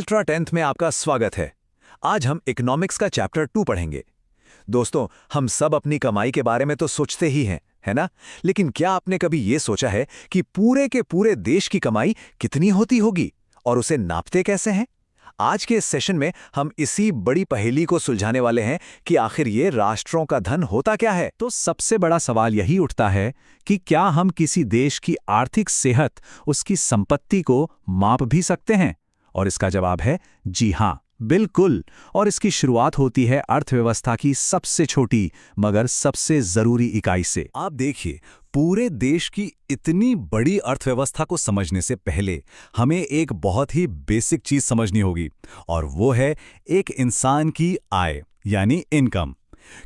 Ultra tenth में आपका स्वागत है। आज हम इकोनॉमिक्स का चैप्टर 2 पढ़ेंगे। दोस्तों, हम सब अपनी कमाई के बारे में तो सोचते ही हैं, है ना? लेकिन क्या आपने कभी ये सोचा है कि पूरे के पूरे देश की कमाई कितनी होती होगी और उसे नापते कैसे हैं? आज के इस सेशन में हम इसी बड़ी पहेली को सुलझाने वाले हैं कि आखिर ये राष्ट्रों का धन होता क्या है। तो सबसे बड़ा सवाल यही उठता है कि क्या हम किसी देश की आर्थिक सेहत, उसकी संपत्ति को माप भी सकते हैं? और इसका जवाब है जी हां, बिल्कुल। और इसकी शुरुआत होती है अर्थव्यवस्था की सबसे छोटी मगर सबसे जरूरी इकाई से। आप देखिए, पूरे देश की इतनी बड़ी अर्थव्यवस्था को समझने से पहले हमें एक बहुत ही बेसिक चीज समझनी होगी, और वो है एक इंसान की आय यानी इनकम।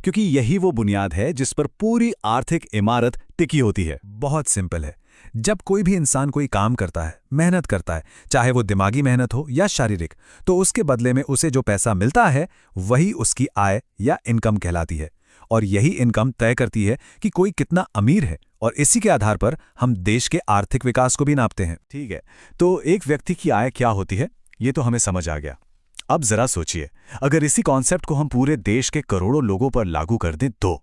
क्योंकि यही वो बुनियाद है जिस पर पूरी आर्थिक इमारत टिकी होती है। बहुत सिंपल है, जब कोई भी इंसान कोई काम करता है, मेहनत करता है, चाहे वो दिमागी मेहनत हो या शारीरिक, तो उसके बदले में उसे जो पैसा मिलता है वही उसकी आय या इनकम कहलाती है। और यही इनकम तय करती है कि कोई कितना अमीर है, और इसी के आधार पर हम देश के आर्थिक विकास को भी नापते हैं। ठीक है, तो एक व्यक्ति की आय क्या होती है ये तो हमें समझ आ गया। अब जरा सोचिए, अगर इसी कॉन्सेप्ट को हम पूरे देश के करोड़ों लोगों पर लागू कर दें तो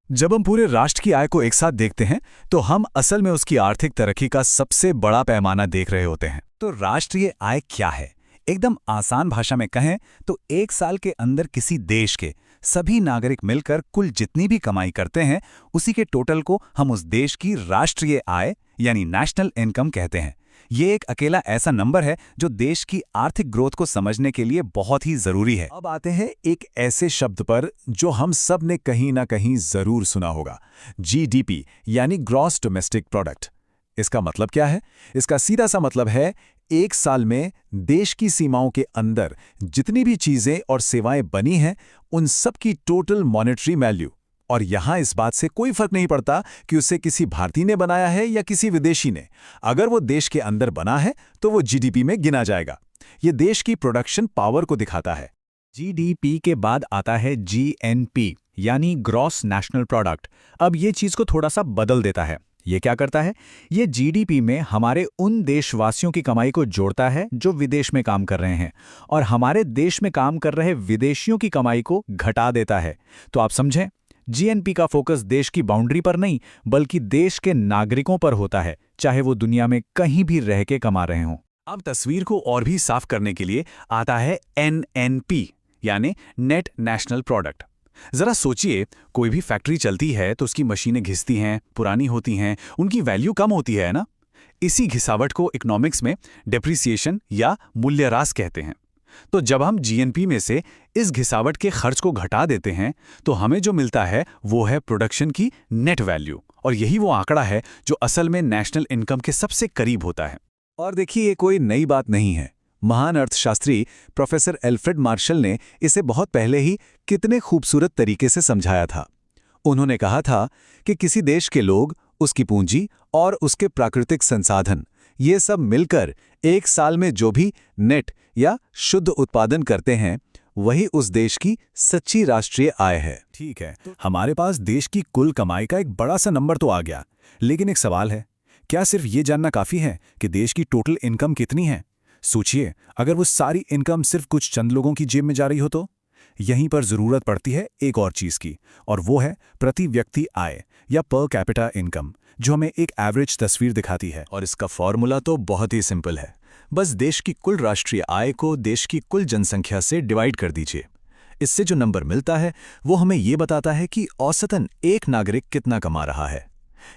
जब हम पूरे राष्ट्र की आय को एक साथ देखते हैं तो हम असल में उसकी आर्थिक तरक्की का सबसे बड़ा पैमाना देख रहे होते हैं। तो राष्ट्रीय आय क्या है? एकदम आसान भाषा में कहें तो एक साल के अंदर किसी देश के सभी नागरिक मिलकर कुल जितनी भी कमाई करते हैं उसी के टोटल को हम उस देश की राष्ट्रीय आय यानी नेशनल इनकम कहते हैं। ये एक अकेला ऐसा नंबर है जो देश की आर्थिक ग्रोथ को समझने के लिए बहुत ही जरूरी है। अब आते हैं एक ऐसे शब्द पर जो हम सब ने कहीं ना कहीं जरूर सुना होगा, जीडीपी यानी ग्रॉस डोमेस्टिक प्रोडक्ट। इसका मतलब क्या है? इसका सीधा सा मतलब है एक साल में देश की सीमाओं के अंदर जितनी भी चीजें और सेवाएं बनी हैं उन सब की टोटल मॉनेटरी वैल्यू। और यहां इस बात से कोई फर्क नहीं पड़ता कि उसे किसी भारतीय ने बनाया है या किसी विदेशी ने। अगर वो देश के अंदर बना है तो वो जीडीपी में गिना जाएगा। ये देश की प्रोडक्शन पावर को दिखाता है। जीडीपी के बाद आता है जीएनपी यानी ग्रॉस नेशनल प्रोडक्ट। अब ये चीज को थोड़ा सा बदल देता है। ये क्या करता है? ये जीडीपी में हमारे उन देशवासियों की कमाई को जोड़ता है जो विदेश में काम कर रहे हैं, और हमारे देश में काम कर रहे विदेशियों की कमाई को घटा देता है। तो आप समझें, जीएनपी का फोकस देश की बाउंड्री पर नहीं बल्कि देश के नागरिकों पर होता है, चाहे वो दुनिया में कहीं भी रह के कमा रहे हों। अब तस्वीर को और भी साफ करने के लिए आता है एनएनपी यानी नेट नेशनल प्रोडक्ट। जरा सोचिए, कोई भी फैक्ट्री चलती है तो उसकी मशीनें घिसती हैं, पुरानी होती हैं, उनकी वैल्यू कम होती है ना? इसी घिसावट को इकोनॉमिक्स में डेप्रिसिएशन या मूल्यह्रास कहते हैं। तो जब हम जीएनपी में से इस घिसावट के खर्च को घटा देते हैं तो हमें जो मिलता है वो है प्रोडक्शन की नेट वैल्यू, और यही वो आंकड़ा है जो असल में नेशनल इनकम के सबसे करीब होता है। और देखिए, ये कोई नई बात नहीं है। महान अर्थशास्त्री प्रोफेसर एल्फ्रेड मार्शल ने इसे बहुत पहले ही कितने खूबसूरत तरीके से समझाया था। उन्होंने कहा था कि किसी देश के लोग, उसकी पूंजी और उसके प्राकृतिक संसाधन, ये सब मिलकर एक साल में जो भी नेट या शुद्ध उत्पादन करते हैं वही उस देश की सच्ची राष्ट्रीय आय है। ठीक है, हमारे पास देश की कुल कमाई का एक बड़ा सा नंबर तो आ गया, लेकिन एक सवाल है, क्या सिर्फ ये जानना काफी है कि देश की टोटल इनकम कितनी है? सोचिए, अगर वो सारी इनकम सिर्फ कुछ चंद लोगों की जेब में जा रही हो तो? यहीं पर जरूरत पड़ती है एक और चीज की, और वो है प्रति व्यक्ति आय या पर कैपिटा इनकम, जो हमें एक एवरेज तस्वीर दिखाती है। और इसका फॉर्मूला तो बहुत ही सिंपल है। बस देश की कुल राष्ट्रीय आय को देश की कुल जनसंख्या से डिवाइड कर दीजिए। इससे जो नंबर मिलता है वो हमें ये बताता है कि औसतन एक नागरिक कितना कमा रहा है।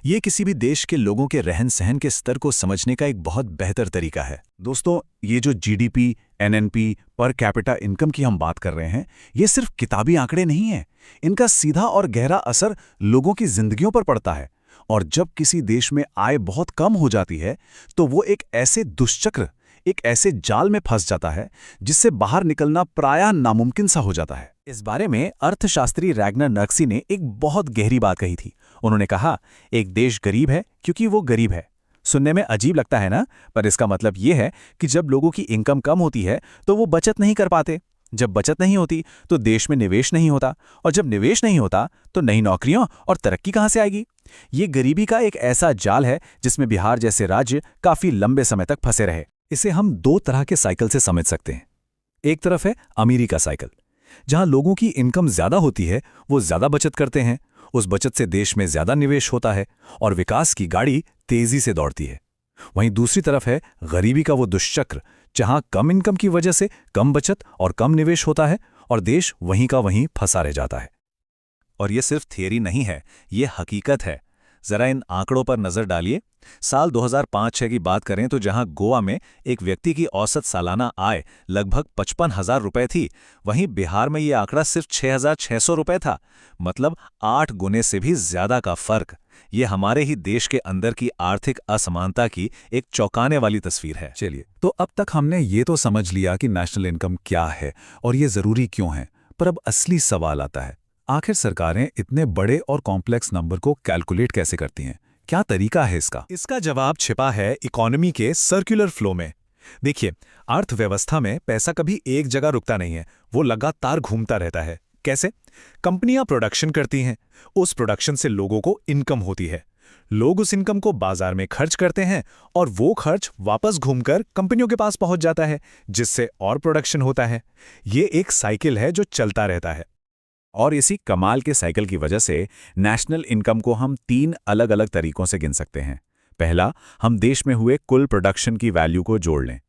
ये किसी भी देश के लोगों के रहन सहन के स्तर को समझने का एक बहुत बेहतर तरीका है। दोस्तों, ये जो GDP, NNP, per capita income की हम बात कर रहे हैं, ये सिर्फ किताबी आंकड़े नहीं हैं। इनका सीधा और गहरा असर लोगों की जिंदगियों पर पड़ता है। और जब किसी देश में आय बहुत कम हो जाती है तो वो एक ऐसे दुष्चक्र, एक ऐसे जाल में फंस जाता है जिससे बाहर निकलना प्रायः नामुमकिन सा हो जाता है। इस बारे में अर्थशास्त्री रैग्नर नर्क्सी ने एक बहुत गहरी बात कही थी। उन्होंने कहा, एक देश गरीब है क्योंकि वो गरीब है। सुनने में अजीब लगता है ना, पर इसका मतलब ये है कि जब लोगों की इनकम कम होती है तो वो बचत नहीं कर पाते। जब बचत नहीं होती तो देश में निवेश नहीं होता, और जब निवेश नहीं होता तो नई नौकरियों और तरक्की कहां से आएगी? ये गरीबी का एक ऐसा जाल है जिसमें बिहार जैसे राज्य काफी लंबे समय तक फंसे रहे। इसे हम दो तरह के साइकिल से समझ सकते हैं। एक तरफ है अमीरी का साइकिल, जहां लोगों की इनकम ज्यादा होती है, वो ज्यादा बचत करते हैं, उस बचत से देश में ज्यादा निवेश होता है और विकास की गाड़ी तेजी से दौड़ती है। वहीं दूसरी तरफ है गरीबी का वो दुष्चक्र, जहां कम इनकम की वजह से कम बचत और कम निवेश होता है और देश वहीं का वहीं फंसा रह जाता है। और ये सिर्फ थियरी नहीं है, ये हकीकत है। जरा इन आंकड़ों पर नजर डालिए। साल 2005-6 की बात करें तो जहां गोवा में एक व्यक्ति की औसत सालाना आय लगभग 55,000 रुपए थी, वहीं बिहार में ये आंकड़ा सिर्फ 6,600 रुपए था। मतलब 8 गुने से भी ज्यादा का फर्क। ये हमारे ही देश के अंदर की आर्थिक असमानता की एक चौंकाने वाली तस्वीर है। चलिए, तो अब तक हमने ये तो समझ लिया कि नेशनल इनकम क्या है और ये जरूरी क्यों है, पर अब असली सवाल आता है, आखिर सरकारें इतने बड़े और कॉम्प्लेक्स नंबर को कैलकुलेट कैसे करती हैं? क्या तरीका है इसका? इसका जवाब छिपा है इकोनॉमी के सर्कुलर फ्लो में। देखिए, अर्थव्यवस्था में पैसा कभी एक जगह रुकता नहीं है, वो लगातार घूमता रहता है। कैसे? कंपनियां प्रोडक्शन करती हैं, उस प्रोडक्शन से लोगों को इनकम होती है, लोग उस इनकम को बाजार में खर्च करते हैं और वो खर्च वापस घूमकर कंपनियों के पास पहुंच जाता है, जिससे और प्रोडक्शन होता है। ये एक साइकिल है जो चलता रहता है। और इसी कमाल के साइकिल की वजह से नेशनल इनकम को हम 3 अलग-अलग तरीकों से गिन सकते हैं। पहला, हम देश में हुए कुल प्रोडक्शन की वैल्यू को जोड़ लें।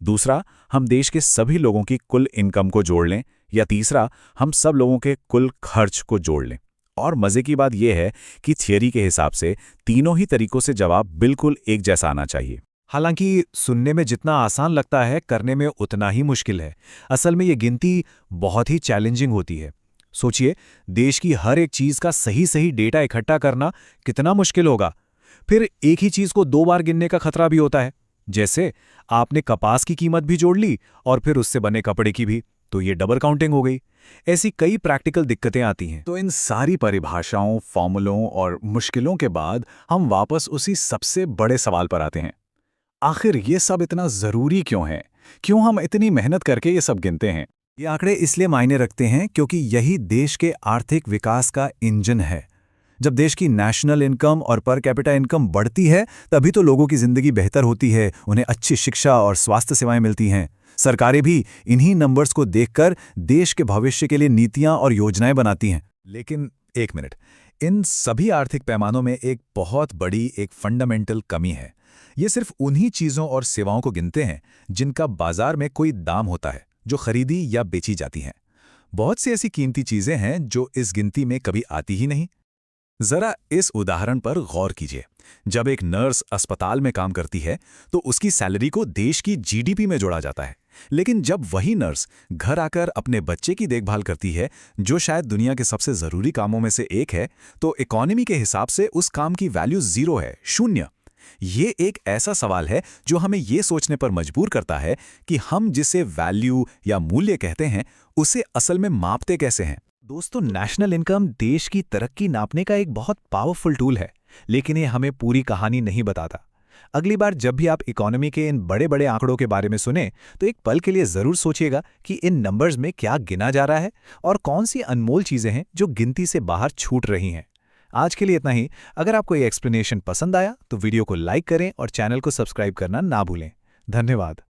दूसरा, हम देश के सभी लोगों की कुल इनकम को जोड़ लें। या तीसरा, हम सब लोगों के कुल खर्च को जोड़ लें। और मजे की बात यह है कि थियरी के हिसाब से तीनों ही तरीकों से जवाब बिल्कुल एक जैसा आना चाहिए। हालांकि सुनने में जितना आसान लगता है, करने में उतना ही मुश्किल है। असल में ये गिनती बहुत ही चैलेंजिंग होती है। सोचिए, देश की हर एक चीज का सही डेटा इकट्ठा करना कितना मुश्किल होगा। फिर एक ही चीज को 2 बार गिनने का खतरा भी होता है। जैसे आपने कपास की कीमत भी जोड़ ली और फिर उससे बने कपड़े की भी, तो ये डबल काउंटिंग हो गई। ऐसी कई प्रैक्टिकल दिक्कतें आती हैं। तो इन सारी परिभाषाओं, फॉर्मूलों और मुश्किलों के बाद हम वापस उसी सबसे बड़े सवाल पर आते हैं। आखिर ये सब इतना जरूरी क्यों है? क्यों हम इतनी मेहनत करके ये सब गिनते हैं? ये आंकड़े इसलिए मायने रखते हैं क्योंकि यही देश के आर्थिक विकास का इंजन है। जब देश की नेशनल इनकम और पर कैपिटा इनकम बढ़ती है, तभी तो लोगों की जिंदगी बेहतर होती है, उन्हें अच्छी शिक्षा और स्वास्थ्य सेवाएं मिलती हैं। सरकारें भी इन्हीं नंबर्स को देखकर देश के भविष्य के लिए नीतियां और योजनाएं बनाती हैं। लेकिन एक मिनट, इन सभी आर्थिक पैमानों में एक बहुत बड़ी, एक फंडामेंटल कमी है। ये सिर्फ उन्हीं चीजों और सेवाओं को गिनते हैं जिनका बाजार में कोई दाम होता है, जो खरीदी या बेची जाती हैं। बहुत सी ऐसी कीमती चीजें हैं जो इस गिनती में कभी आती ही नहीं। जरा इस उदाहरण पर गौर कीजिए। जब एक नर्स अस्पताल में काम करती है तो उसकी सैलरी को देश की जीडीपी में जोड़ा जाता है। लेकिन जब वही नर्स घर आकर अपने बच्चे की देखभाल करती है, जो शायद दुनिया के सबसे जरूरी कामों में से एक है, तो इकोनॉमी के हिसाब से उस काम की वैल्यू 0 है, 0। ये एक ऐसा सवाल है जो हमें ये सोचने पर मजबूर करता है कि हम जिसे वैल्यू या मूल्य कहते हैं, उसे असल में मापते कैसे हैं। दोस्तों, नेशनल इनकम देश की तरक्की नापने का एक बहुत पावरफुल टूल है, लेकिन ये हमें पूरी कहानी नहीं बताता। अगली बार जब भी आप इकोनॉमी के इन बड़े बड़े आंकड़ों के बारे में सुने, तो एक पल के लिए जरूर सोचिएगा कि इन नंबर्स में क्या गिना जा रहा है और कौन सी अनमोल चीजें हैं जो गिनती से बाहर छूट रही हैं। आज के लिए इतना ही। अगर आपको ये एक्सप्लेनेशन पसंद आया तो वीडियो को लाइक करें और चैनल को सब्सक्राइब करना ना भूलें। धन्यवाद।